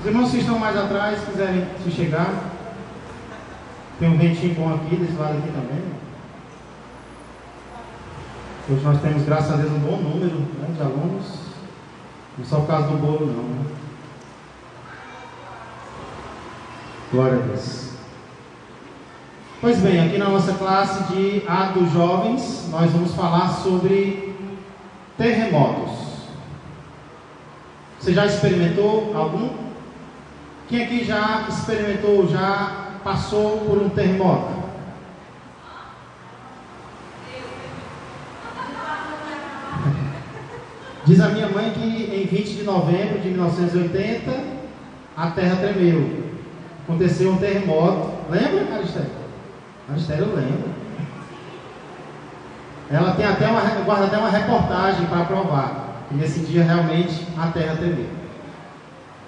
Os irmãos que estão mais atrás, se quiserem se chegar, tem um ventinho bom aqui, desse lado aqui também. Hoje nós temos, graças a Deus, um bom número, né, de alunos. Não só por causa do bolo, não, né? Glória a Deus. Pois bem, aqui na nossa classe de Atos Jovens, nós vamos falar sobre terremotos. Você já experimentou algum? Quem aqui já experimentou, já passou por um terremoto? Diz a minha mãe que em 20 de novembro de 1980 a terra tremeu. Aconteceu um terremoto. Lembra, Aristério? Aristério lembra. Ela tem até guarda até uma reportagem para provar que nesse dia realmente a terra tremeu.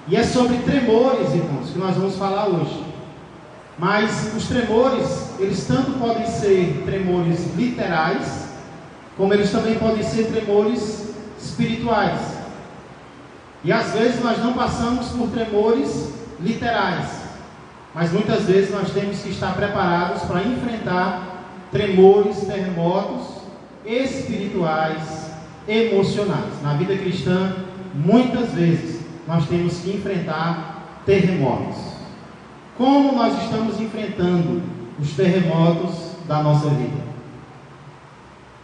E é sobre tremores, irmãos, que nós vamos falar hoje. Mas os tremores, eles tanto podem ser tremores literais, como eles também podem ser tremores espirituais. E às vezes nós não passamos por tremores literais, mas muitas vezes nós temos que estar preparados para enfrentar tremores, terremotos espirituais, emocionais. Na vida cristã, muitas vezes nós temos que enfrentar terremotos. Como nós estamos enfrentando os terremotos da nossa vida?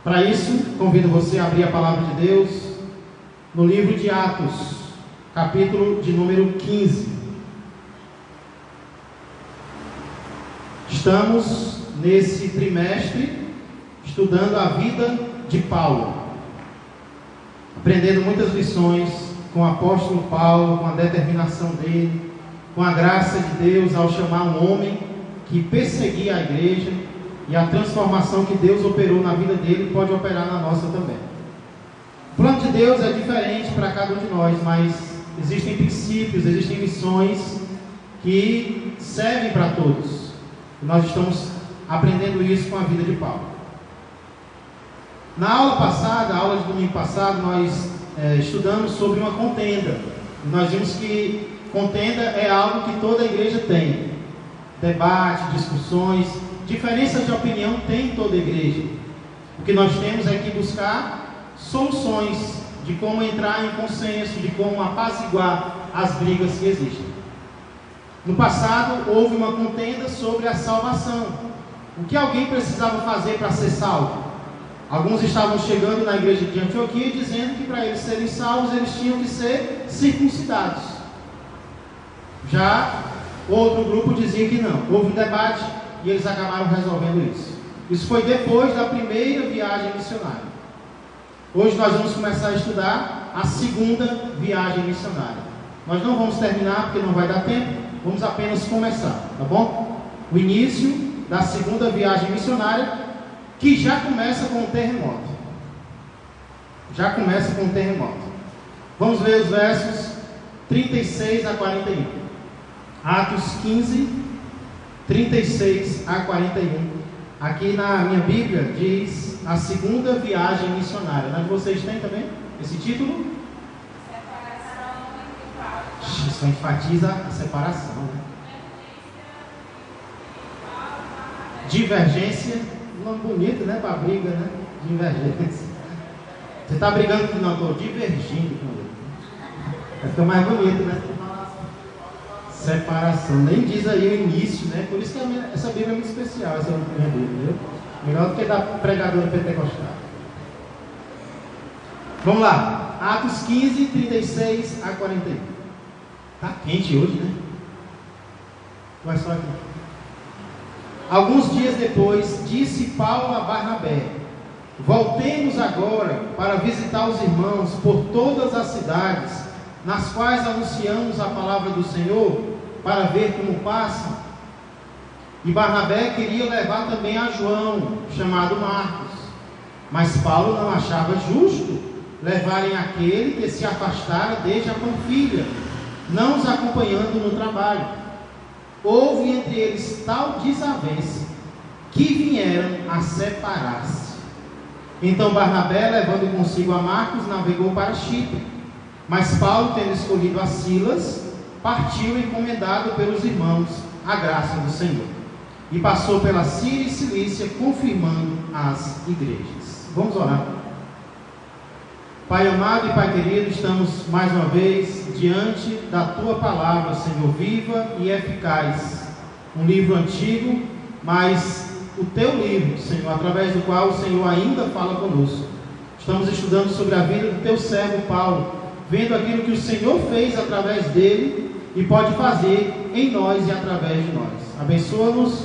Para isso, convido você a abrir a palavra de Deus no livro de Atos, capítulo de número 15. Estamos nesse trimestre estudando a vida de Paulo, aprendendo muitas lições com o apóstolo Paulo, com a determinação dele, com a graça de Deus ao chamar um homem que perseguia a igreja, e a transformação que Deus operou na vida dele pode operar na nossa também. O plano de Deus é diferente para cada um de nós, mas existem princípios, existem lições que servem para todos. E nós estamos aprendendo isso com a vida de Paulo. Na aula passada, a aula de domingo passado, nós estudamos sobre uma contenda. E nós vimos que contenda é algo que toda a igreja tem. Debate, discussões, diferenças de opinião tem em toda a igreja. O que nós temos é que buscar soluções de como entrar em consenso, de como apaziguar as brigas que existem. No passado, houve uma contenda sobre a salvação. O que alguém precisava fazer para ser salvo? Alguns estavam chegando na igreja de Antioquia dizendo que para eles serem salvos, eles tinham que ser circuncidados. Já outro grupo dizia que não. Houve um debate e eles acabaram resolvendo isso. Isso foi depois da primeira viagem missionária. Hoje nós vamos começar a estudar a segunda viagem missionária. Nós não vamos terminar porque não vai dar tempo, vamos apenas começar, tá bom? O início da segunda viagem missionária, que já começa com um terremoto. Já começa com um terremoto. Vamos ler os versos 36 a 41. Atos 15, 36 a 41. Aqui na minha Bíblia diz a segunda viagem missionária. Na de vocês tem também esse título? Isso enfatiza a separação, né? Divergência. Um nome bonito, né? Para briga, né? Divergência. Você está brigando com o não, estou divergindo com ele. Fica mais bonito, né? Separação. Nem diz aí o início, né? Por isso que essa Bíblia é muito especial, essa minha Bíblia, viu? Melhor do que da pregadora pentecostal. Vamos lá. Atos 15, 36 a 41. Está quente hoje, né? Vai só aqui. Alguns dias depois, disse Paulo a Barnabé: voltemos agora para visitar os irmãos por todas as cidades nas quais anunciamos a palavra do Senhor, para ver como passam. E Barnabé queria levar também a João, chamado Marcos, mas Paulo não achava justo levarem aquele que se afastara desde a Panfilha, não os acompanhando no trabalho. Houve entre eles tal desavença que vieram a separar-se. Então Barnabé, levando consigo a Marcos, navegou para Chipre. Mas Paulo, tendo escolhido a Silas, partiu encomendado pelos irmãos à graça do Senhor, e passou pela Síria e Cilícia, confirmando as igrejas. Vamos orar. Pai amado e Pai querido, estamos mais uma vez diante da Tua palavra, Senhor, viva e eficaz. Um livro antigo, mas o Teu livro, Senhor, através do qual o Senhor ainda fala conosco. Estamos estudando sobre a vida do Teu servo Paulo, vendo aquilo que o Senhor fez através dele e pode fazer em nós e através de nós. Abençoa-nos,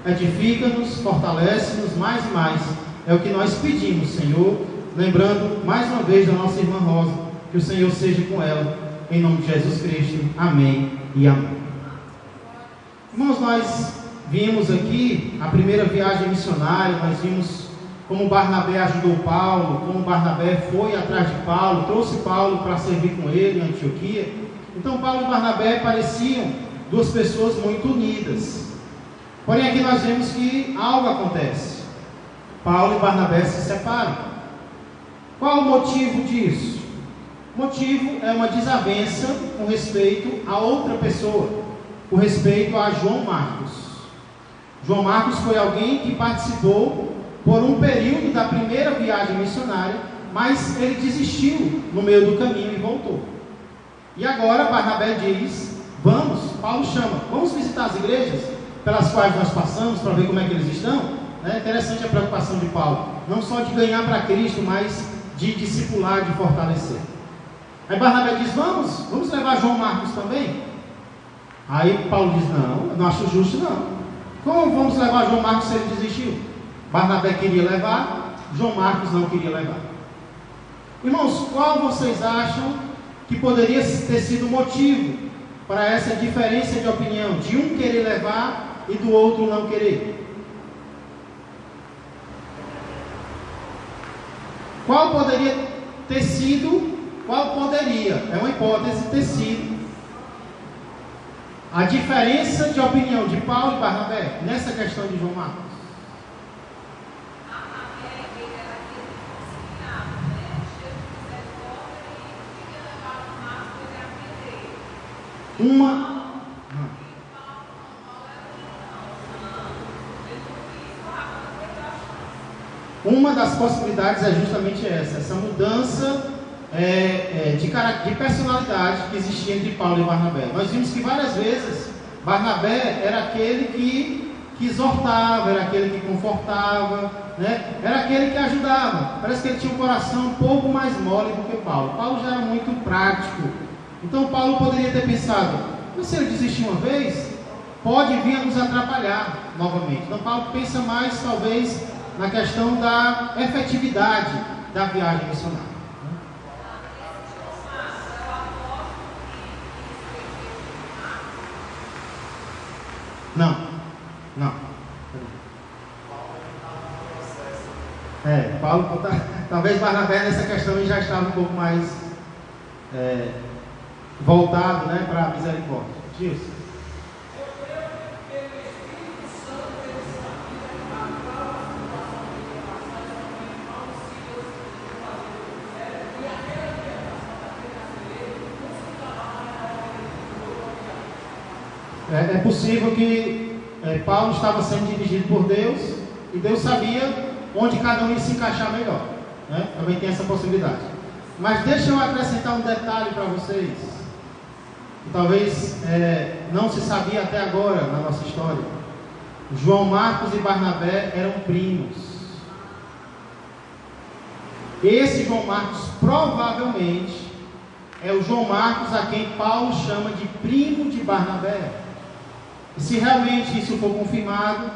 edifica-nos, fortalece-nos mais e mais. É o que nós pedimos, Senhor, lembrando mais uma vez da nossa irmã Rosa, que o Senhor seja com ela, em nome de Jesus Cristo. Amém e amém. Irmãos, nós vimos aqui a primeira viagem missionária, nós vimos como Barnabé ajudou Paulo, como Barnabé foi atrás de Paulo, trouxe Paulo para servir com ele em Antioquia. Então Paulo e Barnabé pareciam duas pessoas muito unidas. Porém aqui nós vemos que algo acontece. Paulo e Barnabé se separam. Qual o motivo disso? O motivo é uma desavença com respeito a outra pessoa, com respeito a João Marcos. João Marcos foi alguém que participou por um período da primeira viagem missionária, mas ele desistiu no meio do caminho e voltou. E agora Barnabé diz: vamos, Paulo chama, vamos visitar as igrejas pelas quais nós passamos para ver como é que eles estão. É interessante a preocupação de Paulo, não só de ganhar para Cristo, mas de discipular, de fortalecer. Aí Barnabé diz: vamos levar João Marcos também? Aí Paulo diz: não acho justo não. Como vamos levar João Marcos se ele desistiu? Barnabé queria levar, João Marcos não queria levar. Irmãos, qual vocês acham que poderia ter sido o motivo para essa diferença de opinião, de um querer levar e do outro não querer? Qual poderia, é uma hipótese, ter sido a diferença de opinião de Paulo e Barnabé nessa questão de João Marcos? Uma das possibilidades é justamente essa mudança de personalidade que existia entre Paulo e Barnabé. Nós vimos que várias vezes Barnabé era aquele que exortava, era aquele que confortava, né? Era aquele que ajudava. Parece que ele tinha um coração um pouco mais mole do que Paulo. Paulo já era muito prático. Então Paulo poderia ter pensado: mas se ele desistir uma vez, pode vir a nos atrapalhar novamente. Então Paulo pensa mais talvez na questão da efetividade da viagem missionária. Não. Paulo, talvez Barnabé nessa questão ele já estava um pouco mais voltado, né, para a misericórdia. Gilson. É possível que Paulo estava sendo dirigido por Deus e Deus sabia onde cada um ia se encaixar melhor, né? Também tem essa possibilidade. Mas deixa eu acrescentar um detalhe para vocês, que talvez não se sabia até agora na nossa história. João Marcos e Barnabé eram primos. Esse João Marcos provavelmente é o João Marcos a quem Paulo chama de primo de Barnabé. E se realmente isso for confirmado,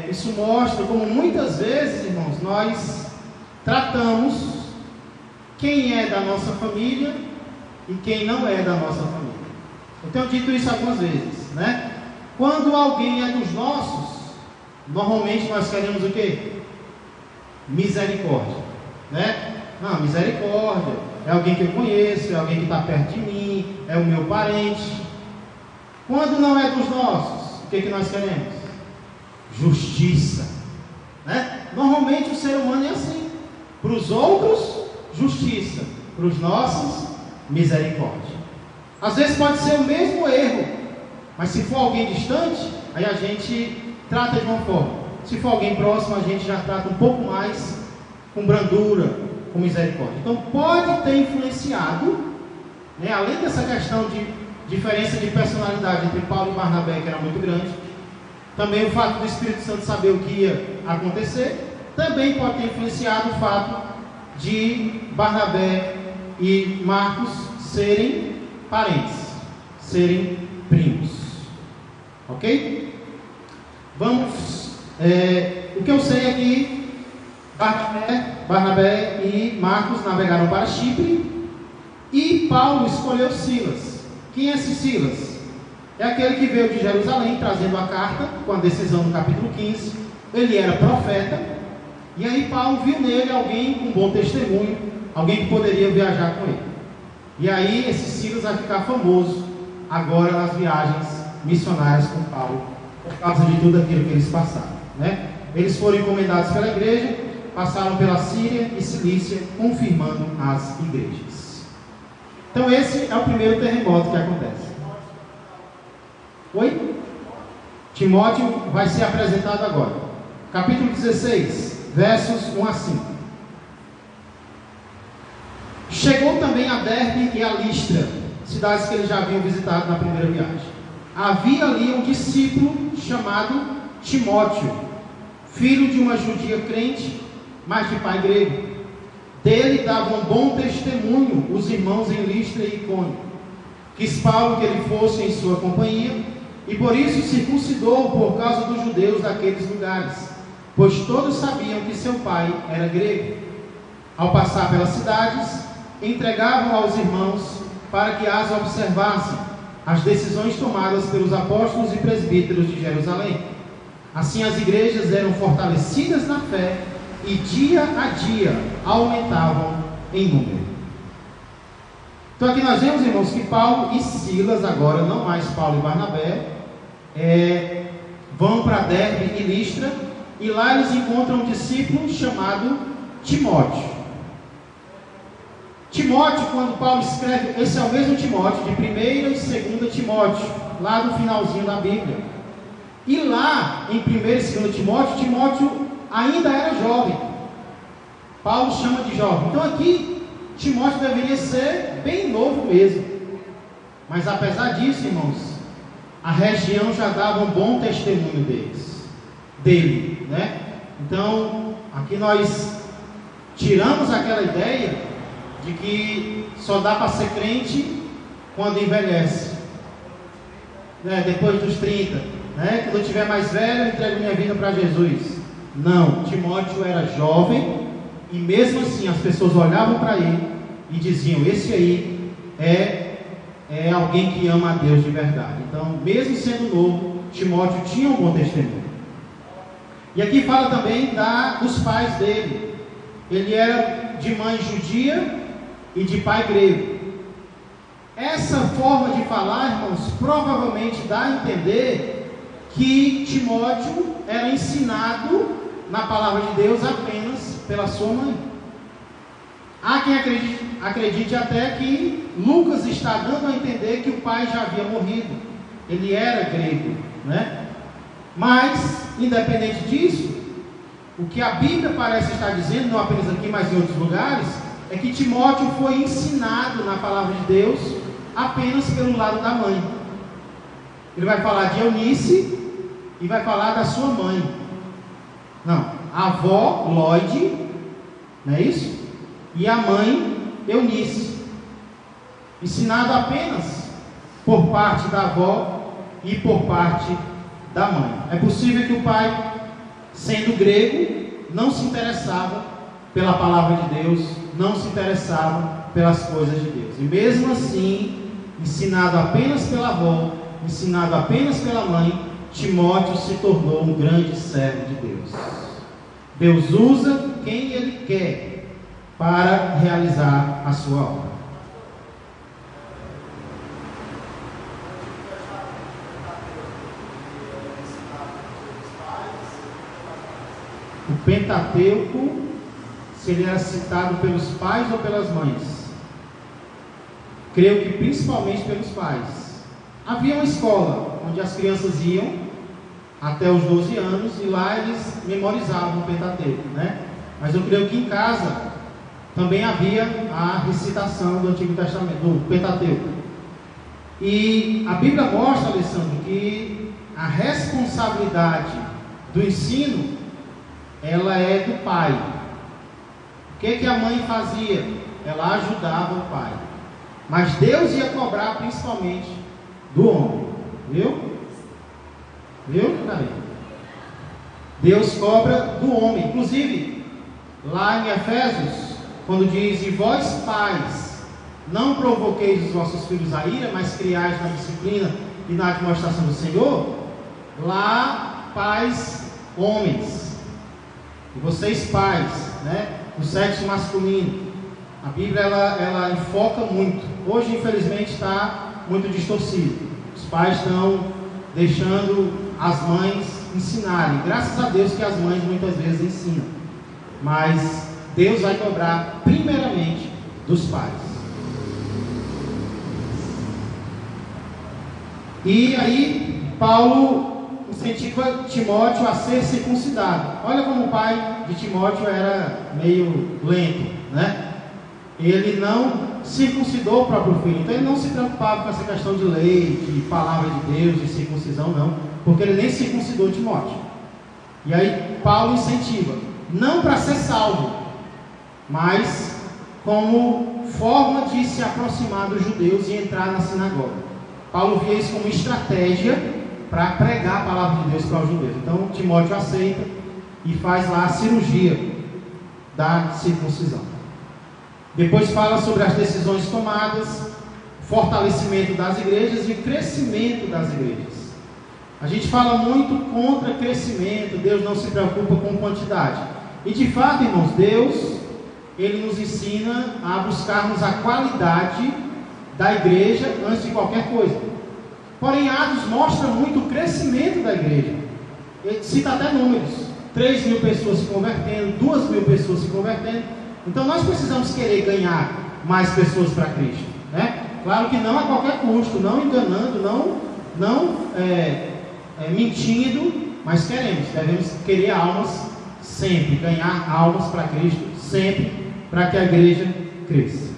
isso mostra como muitas vezes, irmãos, nós tratamos quem é da nossa família e quem não é da nossa família. Eu tenho dito isso algumas vezes, né? Quando alguém é dos nossos, normalmente nós queremos o quê? Misericórdia, né? Não, misericórdia, é alguém que eu conheço, é alguém que está perto de mim, é o meu parente. Quando não é dos nossos, o que nós queremos? Justiça, né? Normalmente o ser humano é assim. Para os outros, justiça. Para os nossos, misericórdia. Às vezes pode ser o mesmo erro, mas se for alguém distante, aí a gente trata de uma forma. Se for alguém próximo, a gente já trata um pouco mais com brandura, com misericórdia. Então pode ter influenciado, né, além dessa questão de diferença de personalidade entre Paulo e Barnabé, que era muito grande, também o fato do Espírito Santo saber o que ia acontecer, também pode ter influenciado o fato de Barnabé e Marcos serem parentes, serem primos. Ok? Vamos. O que eu sei é que Barnabé e Marcos navegaram para Chipre e Paulo escolheu Silas. Quem é esse Silas? É aquele que veio de Jerusalém trazendo a carta com a decisão no capítulo 15. Ele era profeta, e aí Paulo viu nele alguém com bom testemunho, alguém que poderia viajar com ele. E aí esse Silas vai ficar famoso agora nas viagens missionárias com Paulo, por causa de tudo aquilo que eles passaram, né? Eles foram encomendados pela igreja, passaram pela Síria e Cilícia, confirmando as igrejas. Então esse é o primeiro terremoto que acontece. Oi? Timóteo vai ser apresentado agora. Capítulo 16, versos 1 a 5. Chegou também a Derbe e a Listra, cidades que eles já haviam visitado na primeira viagem. Havia ali um discípulo chamado Timóteo, filho de uma judia crente, mas de pai grego. Dele davam bom testemunho os irmãos em Listra e Icônio. Quis Paulo que ele fosse em sua companhia, e por isso circuncidou por causa dos judeus daqueles lugares, pois todos sabiam que seu pai era grego. Ao passar pelas cidades, entregavam aos irmãos para que as observassem, as decisões tomadas pelos apóstolos e presbíteros de Jerusalém. Assim as igrejas eram fortalecidas na fé e dia a dia aumentavam em número. Então aqui nós vemos, irmãos, que Paulo e Silas, agora não mais Paulo e Barnabé, vão para Derbe e Listra, e lá eles encontram um discípulo chamado Timóteo. Timóteo, quando Paulo escreve, esse é o mesmo Timóteo, de 1ª e 2ª Timóteo, lá no finalzinho da Bíblia. E lá, em 1ª e 2ª Timóteo, Timóteo ainda era jovem. Paulo chama de jovem. Então aqui, Timóteo deveria ser bem novo mesmo. Mas apesar disso, irmãos, a região já dava um bom testemunho dele, né? Então, aqui nós tiramos aquela ideia de que só dá para ser crente quando envelhece, né? Depois dos 30, né? Quando eu estiver mais velho, eu entrego minha vida para Jesus. Não, Timóteo era jovem, e mesmo assim as pessoas olhavam para ele e diziam: esse aí é alguém que ama a Deus de verdade. Então, mesmo sendo novo, Timóteo tinha um bom testemunho. E aqui fala também dos pais dele. Ele era de mãe judia e de pai grego. Essa forma de falar, irmãos, provavelmente dá a entender que Timóteo era ensinado na palavra de Deus apenas pela sua mãe. Há quem acredite até que Lucas está dando a entender que o pai já havia morrido. Ele era grego, né? Mas, independente disso, o que a Bíblia parece estar dizendo, não apenas aqui, mas em outros lugares, é que Timóteo foi ensinado na palavra de Deus apenas pelo lado da mãe. Ele vai falar de Eunice e vai falar da sua mãe. Não, a avó Lloyd, não é isso? E a mãe Eunice, ensinado apenas por parte da avó e por parte da mãe. É possível que o pai, sendo grego, não se interessava pela palavra de Deus, não se interessava pelas coisas de Deus, e mesmo assim, ensinado apenas pela avó, ensinado apenas pela mãe, Timóteo se tornou um grande servo de Deus. Deus usa quem Ele quer para realizar a sua obra. O Pentateuco, se ele era citado pelos pais ou pelas mães? creio que principalmente pelos pais. Havia uma escola onde as crianças iam até os 12 anos e lá eles memorizavam o Pentateuco, né? Mas eu creio que em casa também havia a recitação do Antigo Testamento, do Pentateuco. E a Bíblia mostra, Alessandro, que a responsabilidade do ensino, ela é do pai. O que a mãe fazia? Ela ajudava o pai. Mas Deus ia cobrar principalmente do homem. Viu? Deus cobra do homem. Inclusive, lá em Efésios, quando diz: e vós pais, não provoqueis os vossos filhos a ira, mas criais na disciplina e na admoestação do Senhor. Lá, pais, homens. E vocês pais, né? O sexo masculino. A Bíblia ela enfoca muito. Hoje, infelizmente, está muito distorcido. Os pais estão deixando as mães ensinarem. Graças a Deus que as mães muitas vezes ensinam. Mas Deus vai cobrar primeiramente dos pais. E aí, Paulo incentiva Timóteo a ser circuncidado. Olha como o pai de Timóteo era meio lento, né? Ele não circuncidou o próprio filho. Então ele não se preocupava com essa questão de lei, de palavra de Deus, de circuncisão, não. Porque ele nem circuncidou Timóteo. E aí Paulo incentiva, não para ser salvo, mas como forma de se aproximar dos judeus e entrar na sinagoga. Paulo via isso como estratégia para pregar a palavra de Deus para os judeus. Então Timóteo aceita e faz lá a cirurgia da circuncisão. Depois fala sobre as decisões tomadas, fortalecimento das igrejas e o crescimento das igrejas. A gente fala muito contra crescimento, Deus não se preocupa com quantidade. E de fato, irmãos, Deus, Ele nos ensina a buscarmos a qualidade da igreja antes de qualquer coisa. Porém, Atos mostra muito o crescimento da igreja. Ele cita até números: 3.000 pessoas se convertendo, 2.000 pessoas se convertendo. Então nós precisamos querer ganhar mais pessoas para Cristo, né? Claro que não a qualquer custo, não enganando, não mentindo, mas devemos querer almas sempre, ganhar almas para Cristo sempre, para que a igreja cresça.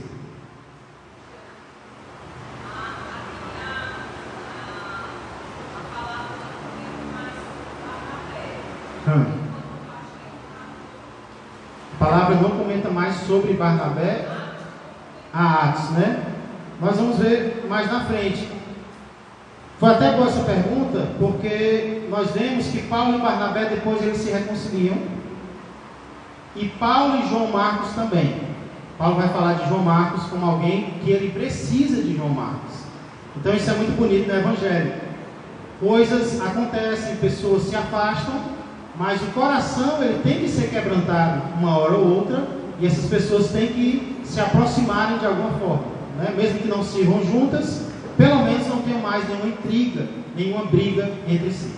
A palavra não comenta mais sobre Barnabé a Atos, né? Nós vamos ver mais na frente. Foi até boa essa pergunta, porque nós vemos que Paulo e Barnabé depois eles se reconciliam, e Paulo e João Marcos também. Paulo vai falar de João Marcos como alguém que ele precisa de João Marcos. Então isso é muito bonito no Evangelho. Coisas acontecem, pessoas se afastam, mas o coração ele tem que ser quebrantado uma hora ou outra, e essas pessoas têm que se aproximarem de alguma forma, né? Mesmo que não sirvam juntas, pelo menos não tenham mais nenhuma intriga, nenhuma briga entre si.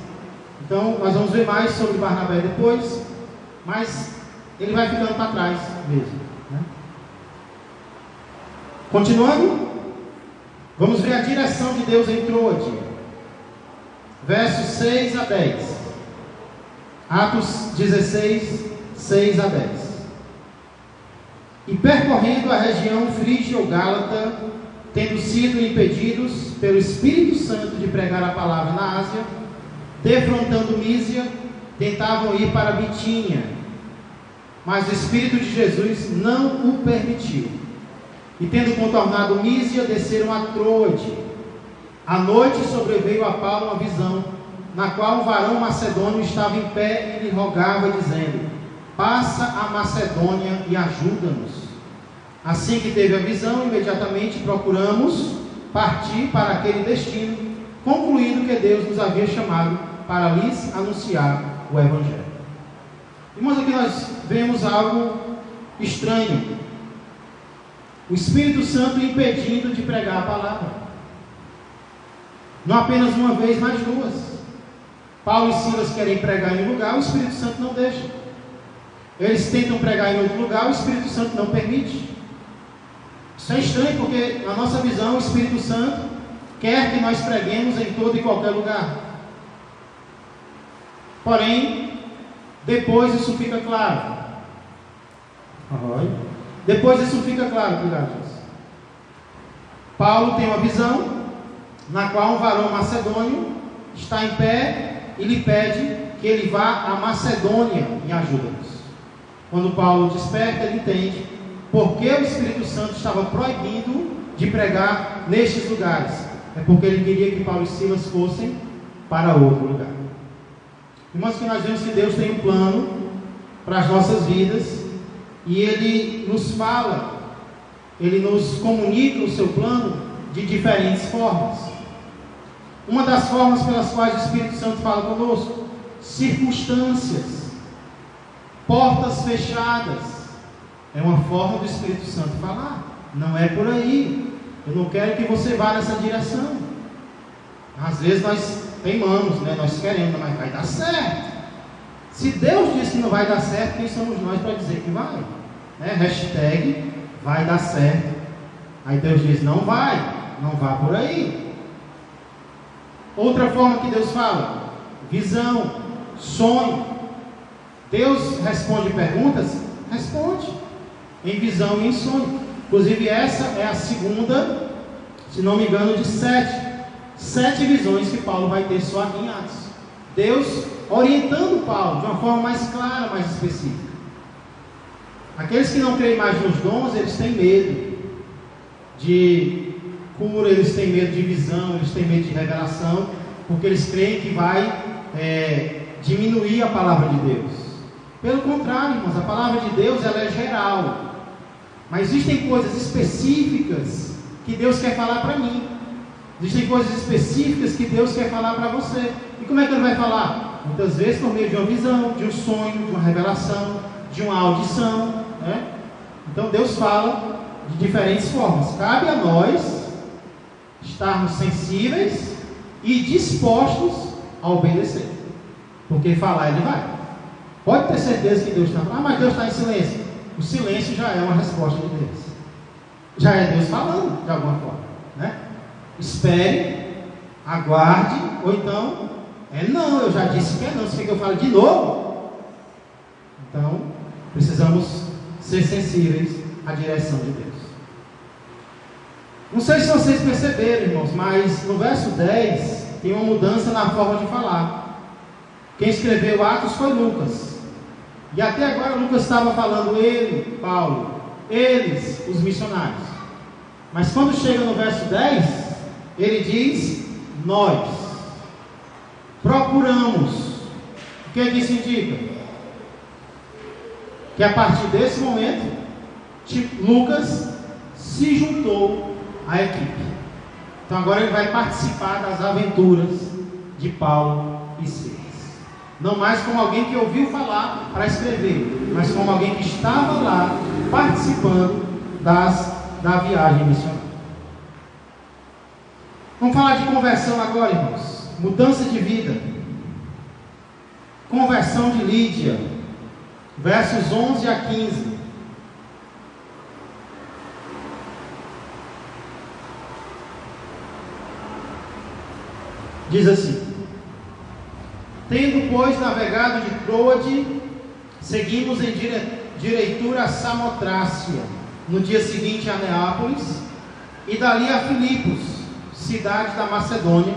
Então nós vamos ver mais sobre Barnabé depois, mas ele vai ficando para trás mesmo, né? Continuando, vamos ver a direção de Deus em Troade, versos 6 a 10. Atos 16, 6 a 10. E percorrendo a região frígio-gálata, tendo sido impedidos pelo Espírito Santo de pregar a palavra na Ásia, defrontando Mísia, tentavam ir para Bitínia, mas o Espírito de Jesus não o permitiu. E tendo contornado Mísia, desceram a Troade. À noite sobreveio a Paulo uma visão, na qual um varão macedônio estava em pé e lhe rogava, dizendo: passa a Macedônia e ajuda-nos. Assim que teve a visão, imediatamente procuramos partir para aquele destino, concluindo que Deus nos havia chamado para lhes anunciar o Evangelho. Irmãos, aqui nós vemos algo estranho: o Espírito Santo impedindo de pregar a palavra. Não apenas uma vez, mas duas. Paulo e Silas querem pregar em um lugar, o Espírito Santo não deixa. Eles tentam pregar em outro lugar, o Espírito Santo não permite. Isso é estranho porque, na nossa visão, o Espírito Santo quer que nós preguemos em todo e qualquer lugar. Porém, depois isso fica claro. Depois isso fica claro, obrigado. Paulo tem uma visão na qual um varão macedônio está em pé e lhe pede que ele vá à Macedônia em ajuda-nos. Quando Paulo desperta, ele entende por que o Espírito Santo estava proibindo de pregar nestes lugares. É porque ele queria que Paulo e Silas fossem para outro lugar. Irmãos, que nós vemos que Deus tem um plano para as nossas vidas e Ele nos fala, Ele nos comunica o seu plano de diferentes formas. Uma das formas pelas quais o Espírito Santo fala conosco: circunstâncias, portas fechadas. É uma forma do Espírito Santo falar. Não é por aí. Eu não quero que você vá nessa direção. Às vezes nós teimamos, nós queremos, mas vai dar certo. Se Deus diz que não vai dar certo, quem somos nós para dizer que vai? Hashtag vai dar certo. Aí Deus diz: não vai, não vá por aí. Outra forma que Deus fala: visão, sonho. Deus responde perguntas? Responde em visão e em sonho. Inclusive essa é a segunda, se não me engano, de 7 visões que Paulo vai ter só aqui em Atos. Deus orientando Paulo de uma forma mais clara, mais específica. Aqueles que não creem mais nos dons, eles têm medo de cura, eles têm medo de visão, eles têm medo de revelação, porque eles creem que vai diminuir a palavra de Deus. Pelo contrário, irmãos, a palavra de Deus ela é geral. Mas existem coisas específicas que Deus quer falar para mim. Existem coisas específicas que Deus quer falar para você. E como é que Ele vai falar? Muitas vezes por meio de uma visão, de um sonho, de uma revelação, de uma audição. Então Deus fala de diferentes formas. Cabe a nós estarmos sensíveis e dispostos a obedecer. Porque falar Ele vai. Pode ter certeza que Deus está falando. Mas Deus está em silêncio. O silêncio já é uma resposta de Deus. Já é Deus falando de alguma forma. Espere, aguarde, ou então, não, eu já disse que não, você quer que eu fale de novo? Então, precisamos ser sensíveis à direção de Deus. Não sei se vocês perceberam, irmãos, mas no verso 10 tem uma mudança na forma de falar. Quem escreveu Atos foi Lucas. E até agora Lucas estava falando ele, Paulo, eles, os missionários. Mas quando chega no verso 10, ele diz: nós procuramos. O que isso indica? Que a partir desse momento, Lucas se juntou à equipe. Então agora ele vai participar das aventuras de Paulo e Silas. Não mais como alguém que ouviu falar para escrever, mas como alguém que estava lá participando da viagem missionária. Vamos falar de conversão agora, irmãos. Mudança de vida. Conversão de Lídia. Versos 11 a 15. Diz assim: tendo, pois, navegado de Troade, seguimos em direitura a Samotrácia, no dia seguinte a Neápolis, e dali a Filipos, cidade da Macedônia,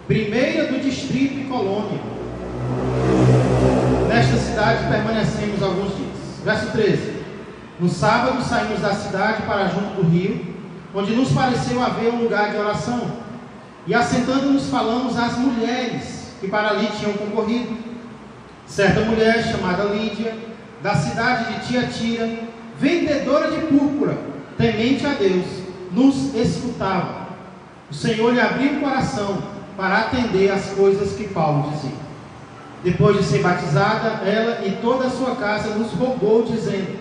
primeira do distrito e colônia. Nesta cidade permanecemos alguns dias. Verso 13: no sábado saímos da cidade para junto do rio, onde nos pareceu haver um lugar de oração, e assentando-nos falamos às mulheres que para ali tinham concorrido. Certa mulher chamada Lídia, da cidade de Tiatira, vendedora de púrpura, temente a Deus, nos escutava. O Senhor lhe abriu o coração para atender às coisas que Paulo dizia. Depois de ser batizada, ela e toda a sua casa nos rogou, dizendo: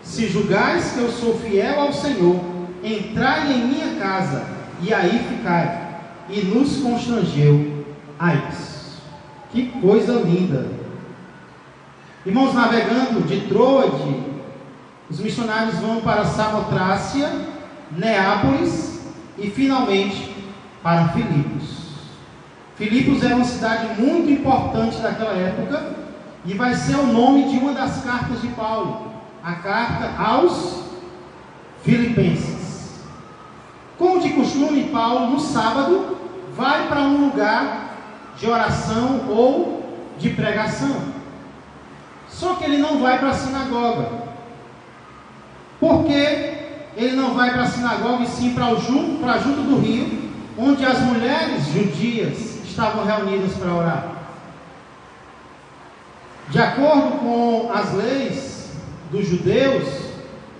se julgais que eu sou fiel ao Senhor, entrai em minha casa e aí ficai. E nos constrangeu a isso. Que coisa linda! Irmãos, navegando de Troade, os missionários vão para Samotrácia, Neápolis e finalmente para Filipos. Filipos era uma cidade muito importante daquela época e vai ser o nome de uma das cartas de Paulo, a carta aos Filipenses. Como de costume, Paulo no sábado vai para um lugar de oração ou de pregação. Só que ele não vai para a sinagoga. Por que ele não vai para a sinagoga e sim para junto do rio, onde as mulheres judias estavam reunidas para orar? De acordo com as leis dos judeus,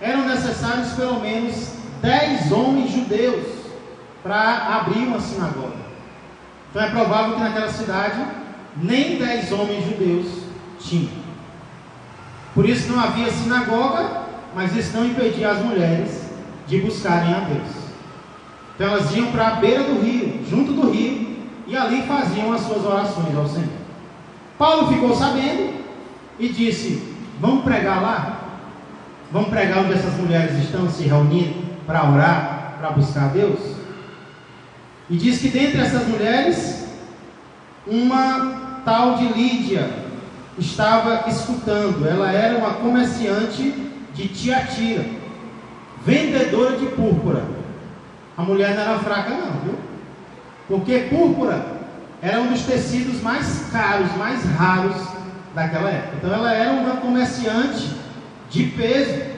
eram necessários pelo menos 10 homens judeus para abrir uma sinagoga. Então é provável que naquela cidade nem 10 homens judeus tinham. Por isso não havia sinagoga, mas isso não impedia as mulheres de buscarem a Deus. Então elas iam para a beira do rio, junto do rio, e ali faziam as suas orações ao Senhor. Paulo ficou sabendo e disse: vamos pregar lá? Vamos pregar onde essas mulheres estão se reunindo para orar, para buscar a Deus? E diz que dentre essas mulheres, uma tal de Lídia estava escutando. Ela era uma comerciante de Tiatira, vendedora de púrpura. A mulher não era fraca não, viu? Porque púrpura era um dos tecidos mais caros, mais raros daquela época. Então ela era uma comerciante de peso.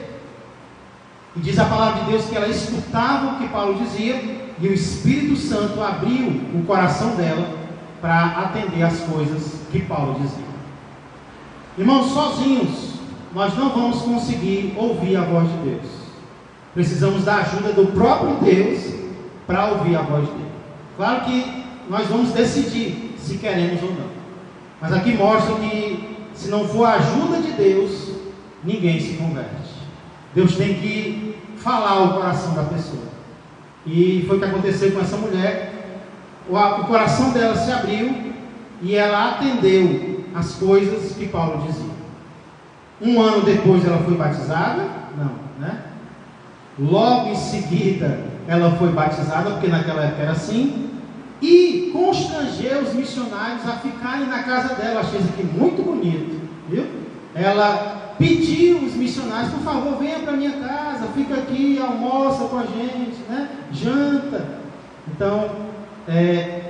E diz a palavra de Deus que ela escutava o que Paulo dizia, e o Espírito Santo abriu o coração dela para atender as coisas que Paulo dizia. Irmãos, sozinhos nós não vamos conseguir ouvir a voz de Deus. Precisamos da ajuda do próprio Deus para ouvir a voz dele. Claro que nós vamos decidir se queremos ou não, mas aqui mostra que se não for a ajuda de Deus, ninguém se converte. Deus tem que falar ao coração da pessoa. E foi o que aconteceu com essa mulher. O coração dela se abriu e ela atendeu as coisas que Paulo dizia. 1 ano depois ela foi batizada? Não, né? Logo em seguida ela foi batizada, porque naquela época era assim, e constrangeu os missionários a ficarem na casa dela. Achei isso aqui muito bonito, viu? Ela pediu os missionários: por favor, venha para minha casa, fica aqui, almoça com a gente, né? Janta. Então,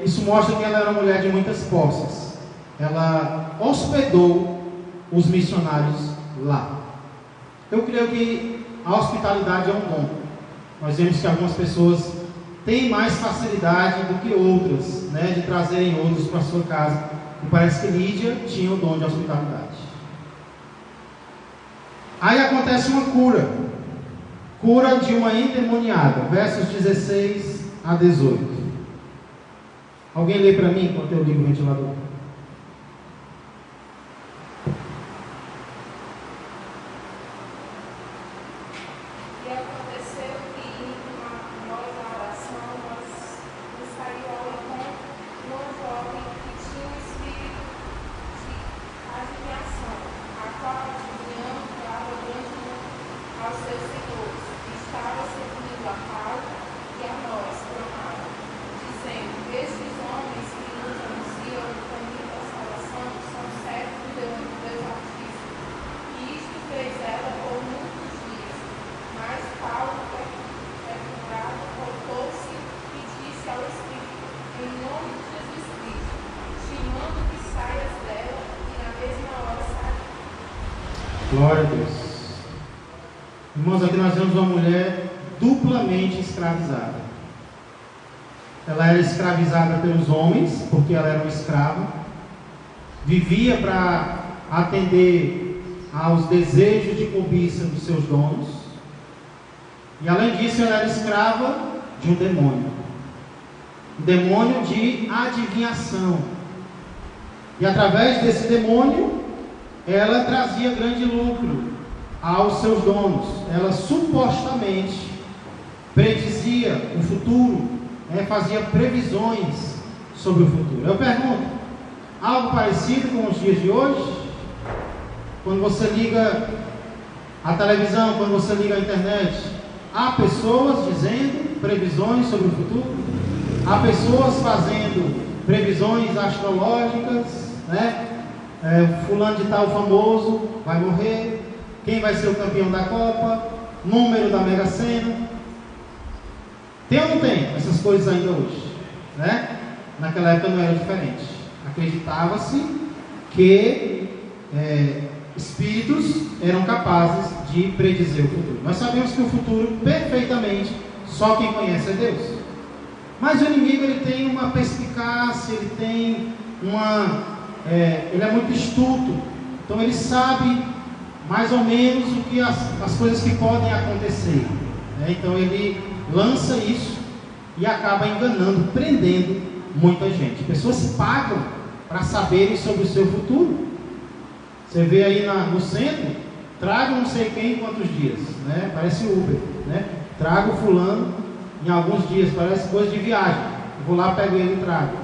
isso mostra que ela era uma mulher de muitas posses. Ela hospedou os missionários lá. Eu creio que a hospitalidade é um dom. Nós vemos que algumas pessoas têm mais facilidade do que outras, né, de trazerem outros para a sua casa. E parece que Lídia tinha o dom de hospitalidade. Aí acontece uma cura de uma endemoniada, versos 16 a 18. Alguém lê para mim enquanto eu ligo o ventilador? Glória a Deus. Irmãos, aqui nós vemos uma mulher duplamente escravizada. Ela era escravizada pelos homens, porque ela era uma escrava. Vivia para atender aos desejos de cobiça dos seus donos. E além disso, ela era escrava de um demônio. Um demônio de adivinhação. E através desse demônio, ela trazia grande lucro aos seus donos. Ela supostamente predizia o futuro, fazia previsões sobre o futuro. Eu pergunto, algo parecido com os dias de hoje? Quando você liga a televisão, quando você liga a internet, há pessoas dizendo previsões sobre o futuro, há pessoas fazendo previsões astrológicas, né? Fulano de tal famoso vai morrer, quem vai ser o campeão da Copa, número da Mega Sena. Tem ou não tem essas coisas ainda hoje, né? Naquela época não era diferente. Acreditava-se que espíritos eram capazes de predizer o futuro. Nós sabemos que o futuro, perfeitamente, só quem conhece é Deus. Mas o inimigo, ele tem uma perspicácia, ele tem ele é muito astuto. Então ele sabe mais ou menos o que as coisas que podem acontecer, né? Então ele lança isso e acaba enganando, prendendo muita gente. Pessoas pagam para saberem sobre o seu futuro. Você vê aí no centro, traga não sei quem em quantos dias, né? Parece Uber, né? Trago fulano em alguns dias, parece coisa de viagem. Eu vou lá, pego ele e trago.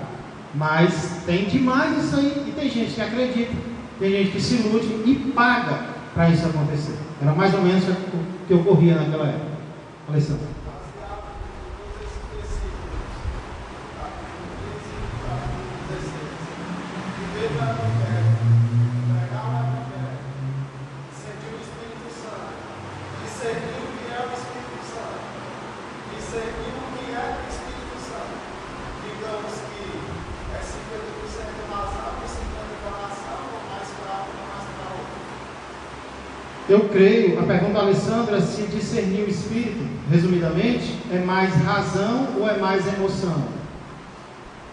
Mas tem demais isso aí, e tem gente que acredita, tem gente que se ilude e paga para isso acontecer. Era mais ou menos o que ocorria naquela época. Alessandro. Eu creio, a pergunta da Alessandra, se discernir o espírito, resumidamente, é mais razão ou é mais emoção?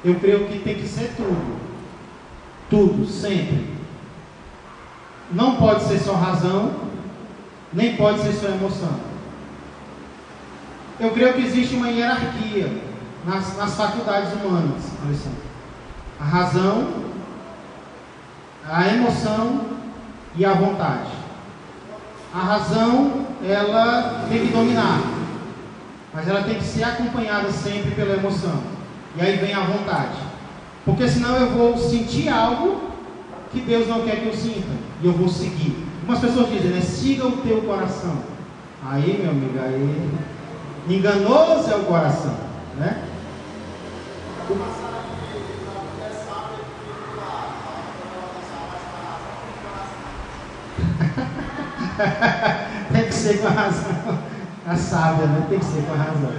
Eu creio que tem que ser tudo. Tudo, sempre. Não pode ser só razão, nem pode ser só emoção. Eu creio que existe uma hierarquia nas faculdades humanas, Alessandra. A razão, a emoção e a vontade. A razão, ela tem que dominar, mas ela tem que ser acompanhada sempre pela emoção. E aí vem a vontade, porque senão eu vou sentir algo que Deus não quer que eu sinta, e eu vou seguir. Algumas pessoas dizem, né? Siga o teu coração. Aí, meu amigo, aí enganoso é o coração, né? Tem que ser com a razão. A sábia, né? Tem que ser com a razão.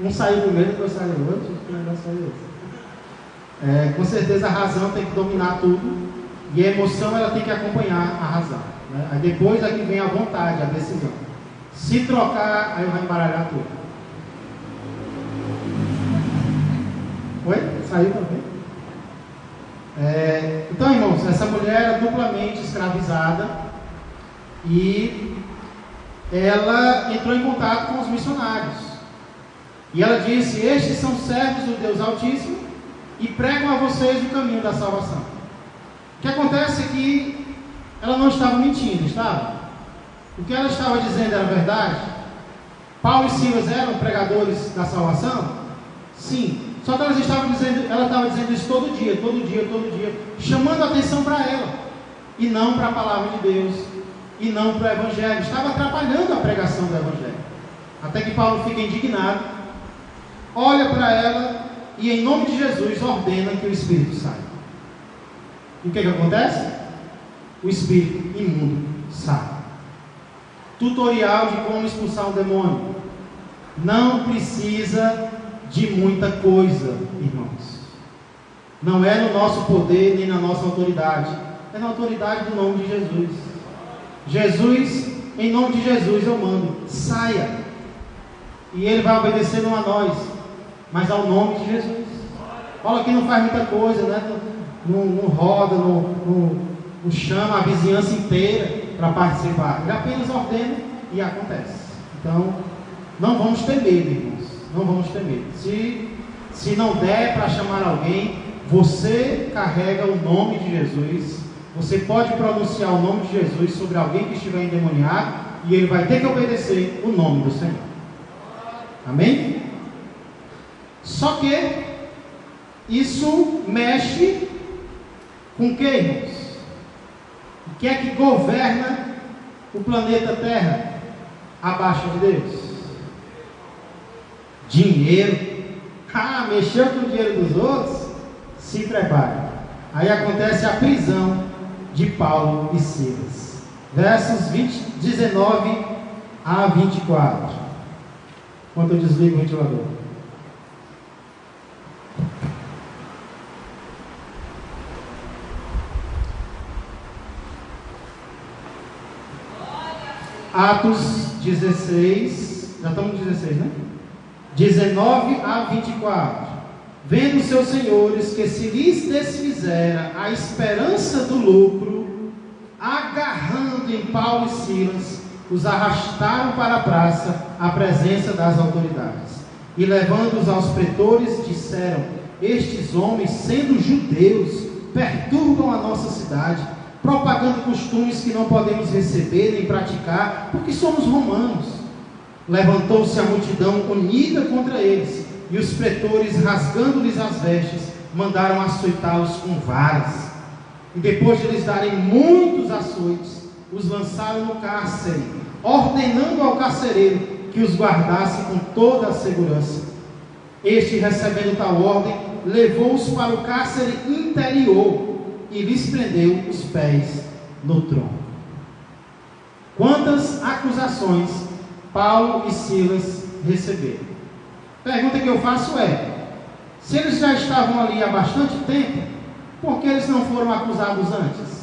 Um saiu primeiro, depois saiu o outro, o negócio saiu esse. Com certeza a razão tem que dominar tudo, e a emoção ela tem que acompanhar a razão, né? Aí depois aqui vem a vontade, a decisão. Se trocar, aí vai embaralhar tudo. Oi? Saiu também? Então, irmãos, essa mulher era duplamente escravizada e ela entrou em contato com os missionários. E ela disse: estes são servos do Deus Altíssimo e pregam a vocês o caminho da salvação. O que acontece é que ela não estava mentindo, estava? O que ela estava dizendo era verdade? Paulo e Silas eram pregadores da salvação? Sim. Só que ela estava dizendo isso todo dia, chamando a atenção para ela, e não para a palavra de Deus, e não para o Evangelho. Estava atrapalhando a pregação do Evangelho. Até que Paulo fica indignado, olha para ela e, em nome de Jesus, ordena que o espírito saia. E o que acontece? O espírito imundo sai. Tutorial de como expulsar um demônio. Não precisa de muita coisa, irmãos. Não é no nosso poder nem na nossa autoridade, é na autoridade do nome de Jesus. Jesus, em nome de Jesus eu mando, saia. E ele vai obedecer não a nós, mas ao nome de Jesus. Paulo aqui não faz muita coisa, né? Não roda, não chama a vizinhança inteira para participar. Ele apenas ordena e acontece. Então, não vamos ter medo, irmãos. Não vamos ter medo. Se não der para chamar alguém, você carrega o nome de Jesus. Você pode pronunciar o nome de Jesus sobre alguém que estiver endemoniado, e ele vai ter que obedecer o nome do Senhor. Amém? Só que isso mexe com o que, irmãos? O que é que governa o planeta Terra? abaixo de Deus? Dinheiro. Mexeu com o dinheiro dos outros? Se prepare. Aí acontece a prisão de Paulo e Silas. Versos 19 a 24. Enquanto eu desligo o ventilador. Atos 16, já estamos no 16, né? 19 a 24. Vendo seus senhores que se lhes desfizera a esperança do lucro, agarrando em Paulo e Silas, os arrastaram para a praça, à presença das autoridades. E levando-os aos pretores, disseram: estes homens, sendo judeus, perturbam a nossa cidade, propagando costumes que não podemos receber nem praticar, porque somos romanos. Levantou-se a multidão unida contra eles, e os pretores, rasgando-lhes as vestes, mandaram açoitá-los com varas. E depois de lhes darem muitos açoites, os lançaram no cárcere, ordenando ao carcereiro que os guardasse com toda a segurança. Este, recebendo tal ordem, levou-os para o cárcere interior e lhes prendeu os pés no tronco. Quantas acusações Paulo e Silas receberam? Pergunta que eu faço é: se eles já estavam ali há bastante tempo, por que eles não foram acusados antes?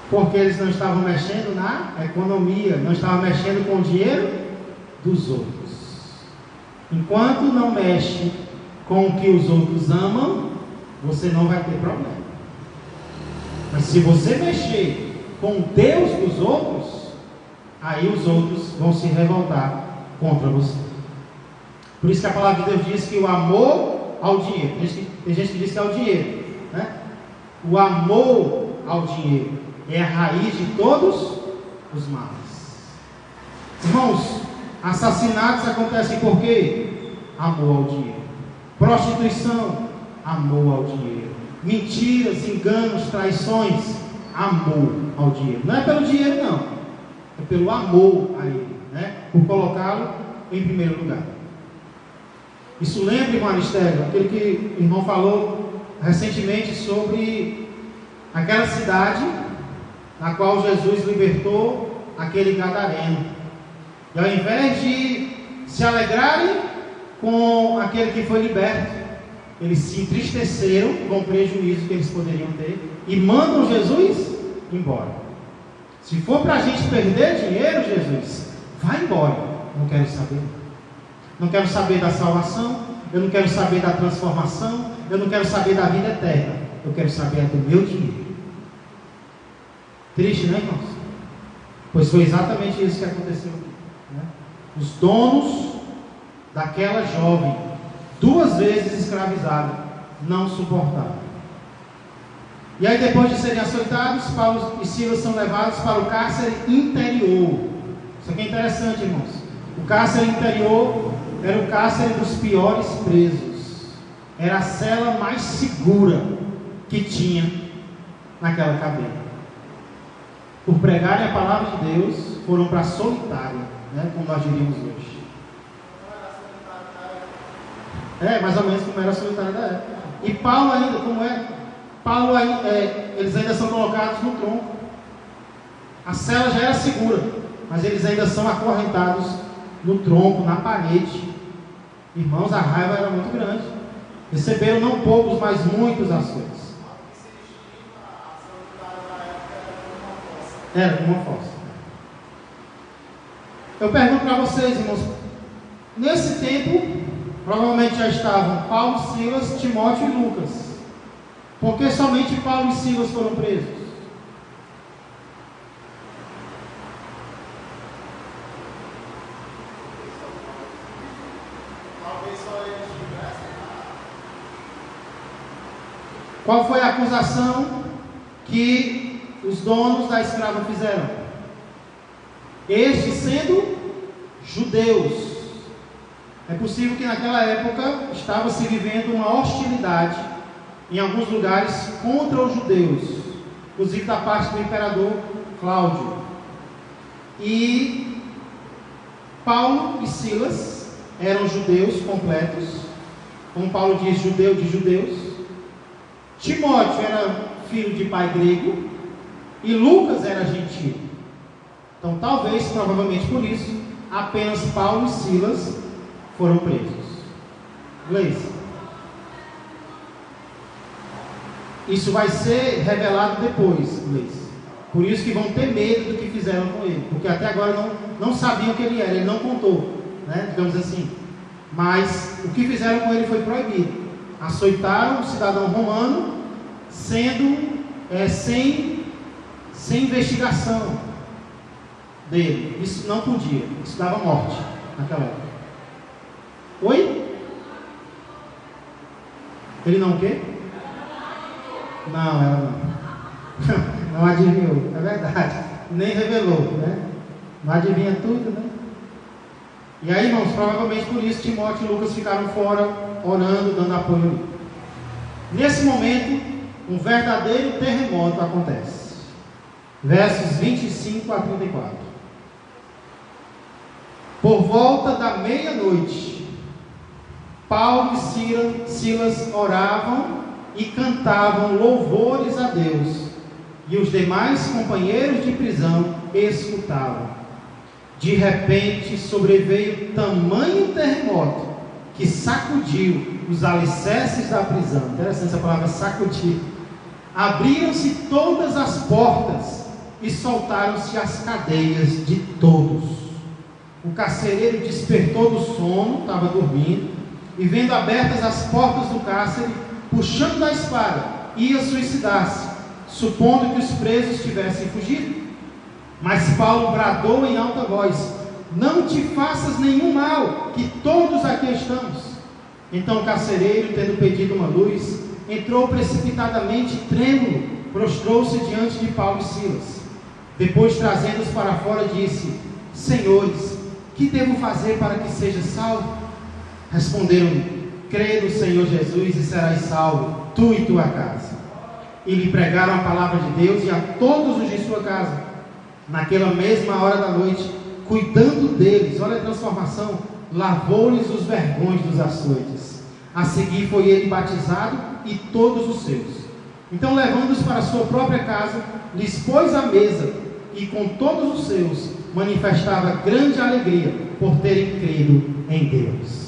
Porque eles não estavam mexendo na economia, não estavam mexendo com o dinheiro dos outros. Enquanto não mexe com o que os outros amam, você não vai ter problema. Mas se você mexer com o Deus dos outros, aí os outros vão se revoltar contra você. Por isso que a palavra de Deus diz que o amor ao dinheiro, tem gente que diz que é o dinheiro, né? O amor ao dinheiro é a raiz de todos os males. Irmãos, assassinatos acontecem por quê? Amor ao dinheiro. Prostituição, amor ao dinheiro. Mentiras, enganos, traições, amor ao dinheiro. Não é pelo dinheiro, não. É pelo amor a ele, né? Por colocá-lo em primeiro lugar. Isso lembra, irmão Aristério, aquele que o irmão falou recentemente sobre aquela cidade na qual Jesus libertou aquele gadareno. E ao invés de se alegrarem com aquele que foi liberto, eles se entristeceram com o prejuízo que eles poderiam ter e mandam Jesus embora. Se for para a gente perder dinheiro, Jesus, vai embora. Não quero saber. Não quero saber da salvação, eu não quero saber da transformação, eu não quero saber da vida eterna. Eu quero saber do meu dinheiro. Triste, né, irmãos? Pois foi exatamente isso que aconteceu aqui, né? Os donos daquela jovem, 2 vezes escravizada, não suportaram. E aí, depois de serem açoitados, Paulo e Silas são levados para o cárcere interior. Isso aqui é interessante, irmãos. O cárcere interior era o cárcere dos piores presos. Era a cela mais segura que tinha naquela cadeia. Por pregarem a palavra de Deus, foram para a solitária, né, como nós diríamos hoje. Mais ou menos como era a solitária da época. E Paulo ainda, como é? Paulo ainda, eles ainda são colocados no tronco. A cela já era segura, mas eles ainda são acorrentados no tronco, na parede. Irmãos, a raiva era muito grande. Receberam não poucos, mas muitos açoites. Era como uma fossa. Eu pergunto para vocês, irmãos, nesse tempo, provavelmente já estavam Paulo, Silas, Timóteo e Lucas. Por que somente Paulo e Silas foram presos? Qual foi a acusação que os donos da escrava fizeram? Estes sendo judeus. É possível que naquela época estava se vivendo uma hostilidade em alguns lugares contra os judeus. inclusive da parte do imperador Cláudio. E Paulo e Silas eram judeus completos, como Paulo diz, judeu de judeus. Timóteo era filho de pai grego e Lucas era gentio. Então, talvez, provavelmente por isso, apenas Paulo e Silas foram presos. Gleice. Isso vai ser revelado depois, Gleice. Por isso que vão ter medo do que fizeram com ele, porque até agora não sabiam quem ele era, ele não contou, né? Digamos assim. Mas o que fizeram com ele foi proibido. Açoitaram um cidadão romano, sendo sem investigação dele. Isso não podia, isso dava morte naquela época. Oi? Ele não o quê? Não, ela não. Não adivinhou, é verdade. Nem revelou, né? Não adivinha tudo, né? E aí, irmãos, provavelmente por isso Timóteo e Lucas ficaram fora, orando, dando apoio. Nesse momento, um verdadeiro terremoto acontece. Versos 25 a 34. Por volta da meia-noite, Paulo e Silas oravam e cantavam louvores a Deus, e os demais companheiros de prisão escutavam. De repente sobreveio tamanho terremoto que sacudiu os alicerces da prisão. Interessante essa palavra, sacudir. Abriram-se todas as portas e soltaram-se as cadeias de todos. O carcereiro despertou do sono, estava dormindo, e vendo abertas as portas do cárcere, puxando da espada, ia suicidar-se, supondo que os presos tivessem fugido. Mas Paulo bradou em alta voz: não te faças nenhum mal, que todos aqui estamos. Então o carcereiro, tendo pedido uma luz, entrou precipitadamente, trêmulo, prostrou-se diante de Paulo e Silas. Depois, trazendo-os para fora, disse: senhores, que devo fazer para que seja salvo? Responderam-lhe: crê no Senhor Jesus e serás salvo, tu e tua casa. E lhe pregaram a palavra de Deus e a todos os de sua casa. Naquela mesma hora da noite, cuidando deles, olha a transformação, lavou-lhes os vergões dos açoites. A seguir foi ele batizado e todos os seus. Então, levando-os para sua própria casa, lhes pôs a mesa, e com todos os seus manifestava grande alegria por terem crido em Deus.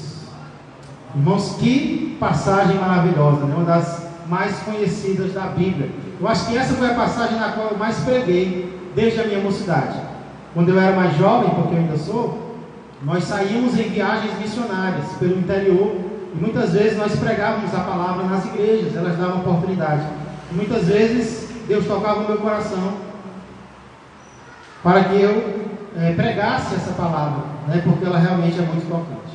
Irmãos, que passagem maravilhosa, né? Uma das mais conhecidas da Bíblia. Eu acho que essa foi a passagem na qual eu mais preguei desde a minha mocidade. Quando eu era mais jovem, porque eu ainda sou, nós saímos em viagens missionárias pelo interior, e muitas vezes nós pregávamos a palavra nas igrejas, elas davam oportunidade. E muitas vezes Deus tocava no meu coração para que eu pregasse essa palavra, né? Porque ela realmente é muito tocante.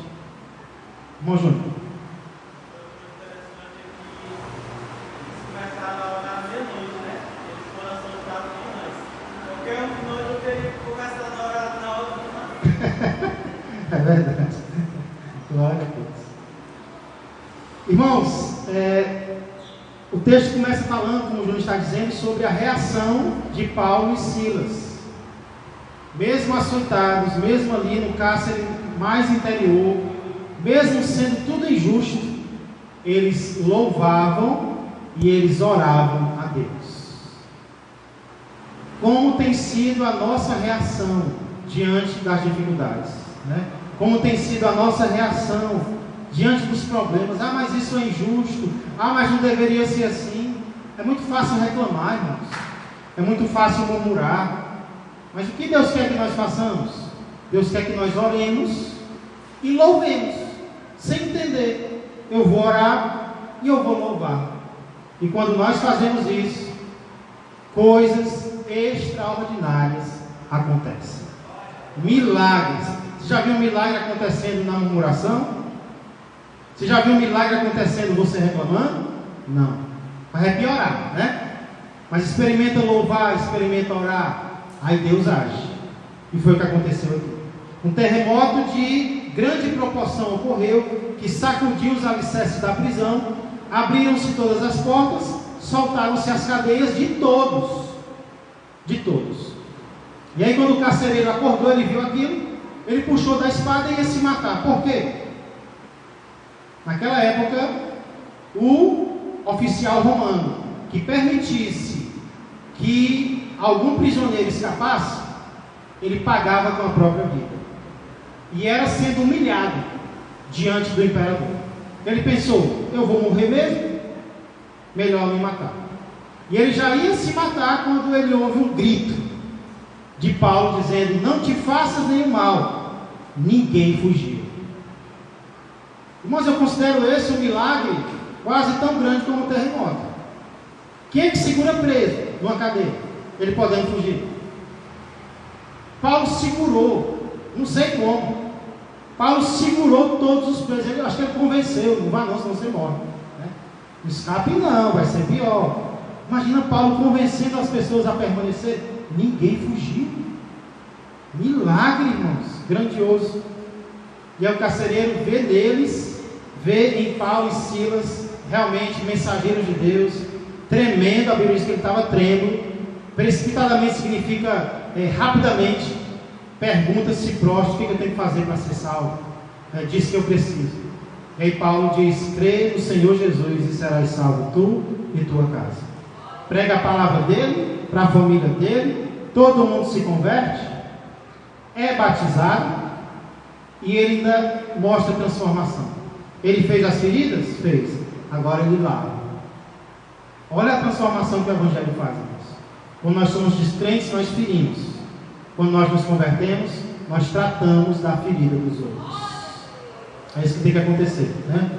Irmão Júnior. É verdade. Glória a Deus. Irmãos, o texto começa falando, como o Júnior está dizendo, sobre a reação de Paulo e Silas. Mesmo açoitados, mesmo ali no cárcere mais interior, mesmo sendo tudo injusto, eles louvavam e eles oravam a Deus. Como tem sido a nossa reação diante das dificuldades, né? Como tem sido a nossa reação diante dos problemas? Ah, mas isso é injusto. Ah, mas não deveria ser assim. É muito fácil reclamar, irmãos. É muito fácil murmurar. Mas o que Deus quer que nós façamos? Deus quer que nós oremos e louvemos, sem entender. Eu vou orar e eu vou louvar. E quando nós fazemos isso, coisas extraordinárias acontecem. Milagres. Você já viu um milagre acontecendo na murmuração? Você já viu um milagre acontecendo você reclamando? Não. Vai piorar, né? Mas experimenta louvar, experimenta orar. Aí Deus age. E foi o que aconteceu aqui. Um terremoto de grande proporção ocorreu, que sacudiu os alicerces da prisão, abriram-se todas as portas, soltaram-se as cadeias de todos. de todos. E aí quando o carcereiro acordou, ele viu aquilo, ele puxou da espada e ia se matar. Por quê? Naquela época, o oficial romano que permitisse que algum prisioneiro escapasse, ele pagava com a própria vida. E era sendo humilhado diante do imperador. Ele pensou, eu vou morrer mesmo, melhor me matar. E ele já ia se matar quando ele ouve um grito de Paulo dizendo, não te faças nenhum mal. Ninguém fugiu. Irmãos, eu considero esse um milagre quase tão grande como o terremoto. Quem é que segura preso numa cadeia? Ele podendo fugir. Paulo segurou, não sei como. Paulo segurou todos os presos. Eu acho que ele convenceu, não vá não, senão você morre. Não escape não, vai ser pior. Imagina Paulo convencendo as pessoas a permanecer. Ninguém fugiu. Milagre, irmãos, grandioso. E aí o carcereiro vê neles, vê em Paulo e Silas, realmente mensageiros de Deus, tremendo. A Bíblia diz que ele estava tremendo. Precipitadamente significa rapidamente. Pergunta se prostra, o que eu tenho que fazer para ser salvo? Diz que eu preciso. E aí Paulo diz, crê no Senhor Jesus e serás salvo tu e tua casa. Prega a palavra dele, para a família dele, todo mundo se converte, é batizado, e ele ainda mostra transformação. Ele fez as feridas? Fez. Agora ele lava. Olha a transformação que o Evangelho faz, irmãos. Quando nós somos descrentes, nós ferimos. Quando nós nos convertemos, nós tratamos da ferida dos outros. É isso que tem que acontecer, né?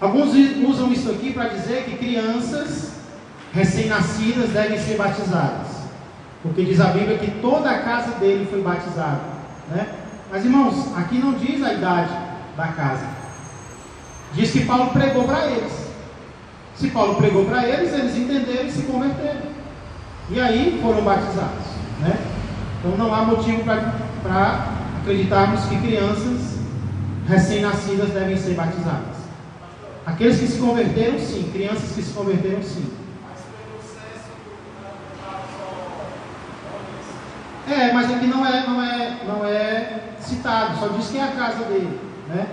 Alguns usam isso aqui para dizer que crianças recém-nascidas devem ser batizadas, porque diz a Bíblia que toda a casa dele foi batizada, né? Mas irmãos, aqui não diz a idade da casa. Diz que Paulo pregou para eles. Se Paulo pregou para eles, eles entenderam e se converteram. E aí foram batizados, né? Então não há motivo para acreditarmos que crianças recém-nascidas devem ser batizadas. Aqueles que se converteram, sim. Crianças que se converteram, sim. Mas aqui não é citado, só diz que é a casa dele, né?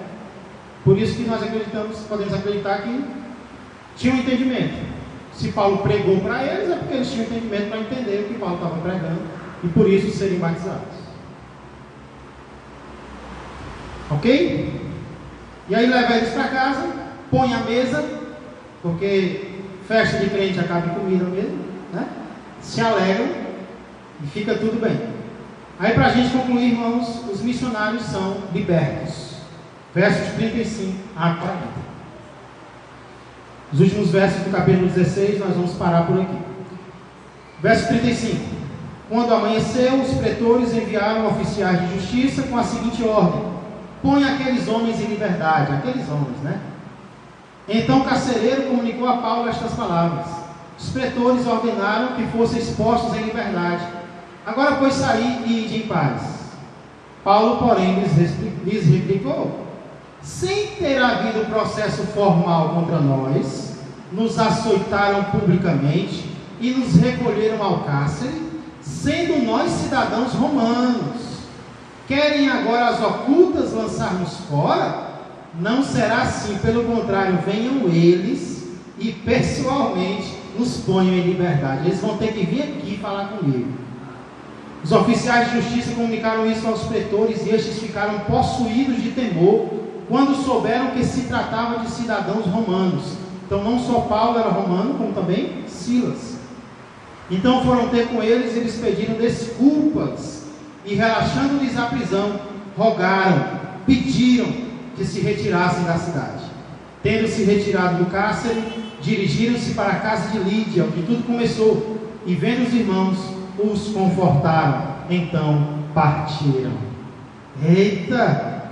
Por isso que nós podemos acreditar que tinha um entendimento. Se Paulo pregou para eles, é porque eles tinham entendimento para entender o que Paulo estava pregando e por isso serem batizados. Ok? E aí leva eles para casa, põe a mesa, porque festa de crente acaba em comida mesmo, né? Se alegram e fica tudo bem. Aí para a gente concluir, irmãos, os missionários são libertos. Versos 35 a 40. Os últimos versos do capítulo 16, nós vamos parar por aqui. Verso 35. Quando amanheceu, os pretores enviaram oficiais de justiça com a seguinte ordem: põe aqueles homens em liberdade. Aqueles homens, né? Então o carcereiro comunicou a Paulo estas palavras. Os pretores ordenaram que fossem expostos em liberdade. Agora, pois, saí e ide em paz. Paulo, porém, lhes replicou: sem ter havido processo formal contra nós, nos açoitaram publicamente e nos recolheram ao cárcere, sendo nós cidadãos romanos. Querem agora as ocultas lançar-nos fora? Não será assim, pelo contrário, venham eles e pessoalmente nos ponham em liberdade. Eles vão ter que vir aqui falar comigo. Os oficiais de justiça comunicaram isso aos pretores e estes ficaram possuídos de temor quando souberam que se tratava de cidadãos romanos. Então não só Paulo era romano, como também Silas. Então foram ter com eles e eles pediram desculpas e, relaxando-lhes a prisão, rogaram, pediram que se retirassem da cidade. Tendo se retirado do cárcere, dirigiram-se para a casa de Lídia, onde tudo começou, e vendo os irmãos, os confortaram, então partiram. Eita!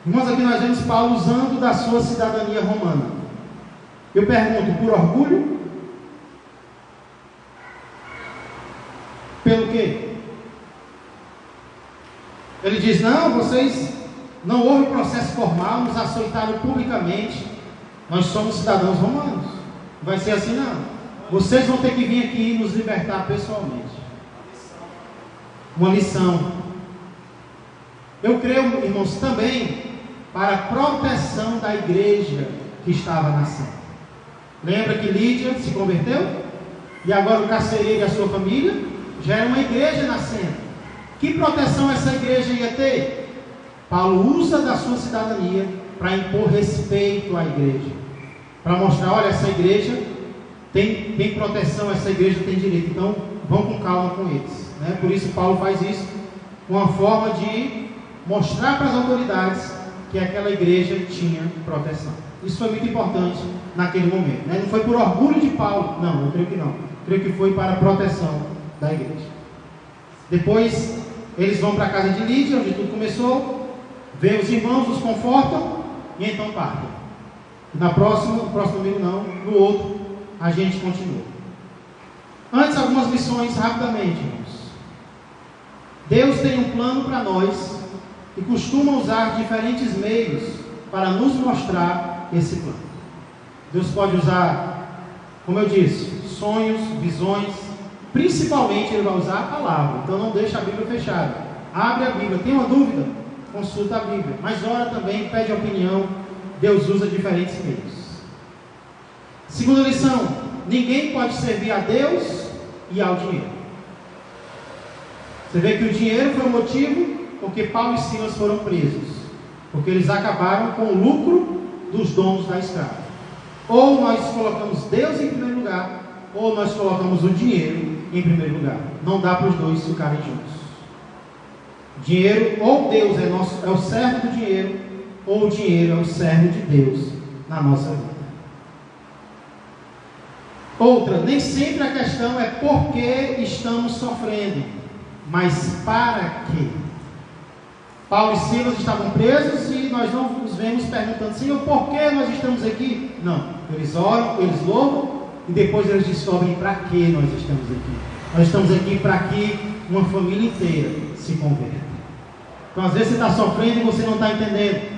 Irmãos, aqui nós vemos Paulo usando da sua cidadania romana. Eu pergunto, por orgulho? Pelo quê? Ele diz, não, vocês não houve processo formal, nos açoitaram publicamente, nós somos cidadãos romanos. Não vai ser assim não. Vocês vão ter que vir aqui e nos libertar pessoalmente. Uma lição. Eu creio, irmãos, também para a proteção da igreja que estava nascendo. Lembra que Lídia se converteu? E agora o carcereiro e a sua família já era uma igreja nascendo. Que proteção essa igreja ia ter? Paulo usa da sua cidadania para impor respeito à igreja, para mostrar, olha, essa igreja tem proteção, essa igreja tem direito, então vão com calma com eles, né? Por isso Paulo faz isso, uma forma de mostrar para as autoridades que aquela igreja tinha proteção. Isso foi muito importante naquele momento, né? Não foi por orgulho de Paulo, não, eu creio que não, eu creio que foi para a proteção da igreja. Depois eles vão para a casa de Lídia, onde tudo começou, vê os irmãos, os confortam e então partem. No próximo domingo não, no outro a gente continua. Antes, algumas lições rapidamente, irmãos. Deus tem um plano para nós e costuma usar diferentes meios para nos mostrar esse plano. Deus pode usar, como eu disse, sonhos, visões, principalmente Ele vai usar a palavra. Então não deixa a Bíblia fechada, abre a Bíblia, tem uma dúvida? Consulta a Bíblia, mas ora também, pede opinião. Deus usa diferentes meios. Segunda lição: ninguém pode servir a Deus e ao dinheiro. Você vê que o dinheiro foi o motivo porque Paulo e Silas foram presos, porque eles acabaram com o lucro dos donos da escrava. Ou nós colocamos Deus em primeiro lugar, ou nós colocamos o dinheiro em primeiro lugar. Não dá para os dois ficarem juntos. Dinheiro, ou Deus é o servo do dinheiro, ou o dinheiro é o servo de Deus na nossa vida. Outra, nem sempre a questão é por que estamos sofrendo, mas para quê? Paulo e Silas estavam presos e nós não nos vemos perguntando, Senhor, por que nós estamos aqui? Não, eles oram, eles louvam e depois eles descobrem para que nós estamos aqui. Nós estamos aqui para que uma família inteira se converta. Então às vezes você está sofrendo e você não está entendendo.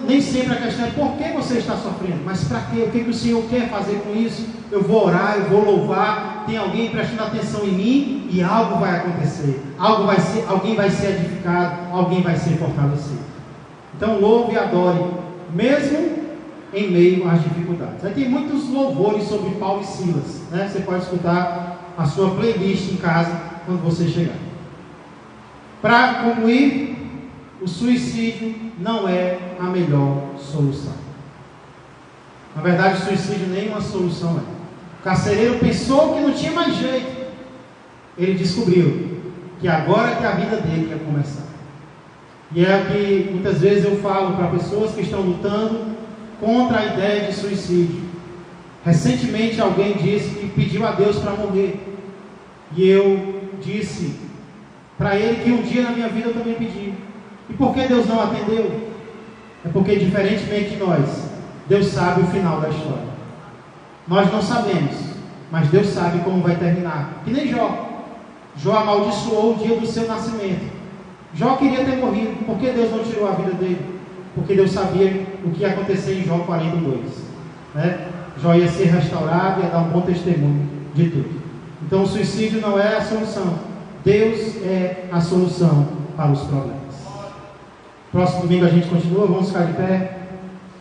Nem sempre a questão é por que você está sofrendo, mas para quê? O que o Senhor quer fazer com isso? Eu vou orar, eu vou louvar, tem alguém prestando atenção em mim e algo vai acontecer, alguém vai ser edificado, alguém vai ser fortalecido. Então louve e adore, mesmo em meio às dificuldades. Aí tem muitos louvores sobre Paulo e Silas, né? Você pode escutar a sua playlist em casa quando você chegar. Para concluir, o suicídio não é a melhor solução. Na verdade, o suicídio nem uma solução é. O carcereiro pensou que não tinha mais jeito. Ele descobriu que agora que a vida dele ia começar. E é o que muitas vezes eu falo para pessoas que estão lutando contra a ideia de suicídio. Recentemente alguém disse que pediu a Deus para morrer. E eu disse para ele que um dia na minha vida eu também pedi. E por que Deus não atendeu? É porque, diferentemente de nós, Deus sabe o final da história. Nós não sabemos, mas Deus sabe como vai terminar. Que nem Jó. Jó amaldiçoou o dia do seu nascimento. Jó queria ter morrido. Por que Deus não tirou a vida dele? Porque Deus sabia o que ia acontecer em Jó 42. Né? Jó ia ser restaurado, ia dar um bom testemunho de tudo. Então o suicídio não é a solução. Deus é a solução para os problemas. Próximo domingo a gente continua, vamos ficar de pé,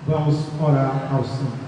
vamos orar ao Senhor.